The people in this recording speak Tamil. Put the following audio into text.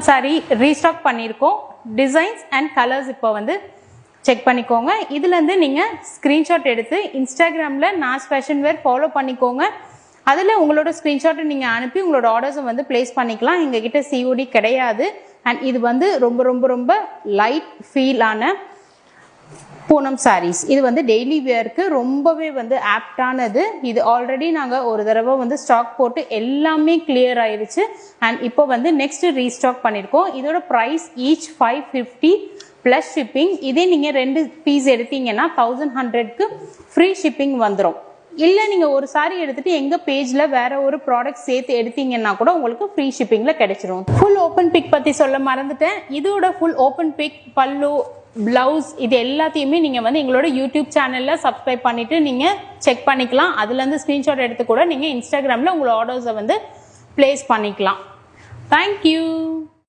சாரி ரீஸ்டாக் பண்ணியிருக்கோம். டிசைன்ஸ் அண்ட் கலர்ஸ் இப்போ வந்து செக் பண்ணிக்கோங்க. இதுலேருந்து நீங்கள் ஸ்க்ரீன்ஷாட் எடுத்து இன்ஸ்டாகிராமில் நாஸ் ஃபேஷன் வேர் ஃபாலோ பண்ணிக்கோங்க. அதில் உங்களோட ஸ்க்ரீன்ஷாட்டை நீங்கள் அனுப்பி உங்களோட ஆர்டர்ஸை வந்து பிளேஸ் பண்ணிக்கலாம். எங்ககிட்ட சிஓடி கிடையாது. அண்ட் இது வந்து ரொம்ப ரொம்ப ரொம்ப லைட் ஃபீலான பூனம் சாரீஸ். இது வந்து டெய்லி வேர்க்கு ரொம்பவே வந்து ஆப்டானது. இது ஆல்ரெடி நாங்கள் ஒரு தடவை வந்து ஸ்டாக் போட்டு எல்லாமே கிளியர் ஆயிடுச்சு. அண்ட் இப்போ வந்து நெக்ஸ்ட் ரீஸ்டாக் பண்ணியிருக்கோம். இதோட ப்ரைஸ் ஈச் 550 ப்ளஸ் ஷிப்பிங். இதே நீங்கள் 2 பீஸ் எடுத்தீங்கன்னா 1100க்கு ஃப்ரீ ஷிப்பிங் வந்துடும். இல்லை நீங்கள் ஒரு சாரி எடுத்துட்டு எங்கள் பேஜில் வேற ஒரு ப்ராடக்ட் சேர்த்து எடுத்தீங்கன்னா கூட உங்களுக்கு ஃப்ரீ ஷிப்பிங்கில் கிடைச்சிரும். ஃபுல் ஓப்பன் பிக் பற்றி சொல்ல மறந்துட்டேன். இதோட ஃபுல் ஓப்பன் பிக், பல்லு, பிளவுஸ் இது எல்லாத்தையுமே நீங்கள் வந்து எங்களோட யூடியூப் சேனலில் சப்ஸ்கிரைப் பண்ணிவிட்டு நீங்கள் செக் பண்ணிக்கலாம். அதுலேருந்து ஸ்க்ரீன்ஷாட் எடுத்து கூட நீங்கள் இன்ஸ்டாகிராமில் உங்களோட ஆர்டர்ஸை வந்து பிளேஸ் பண்ணிக்கலாம். தேங்க்யூ.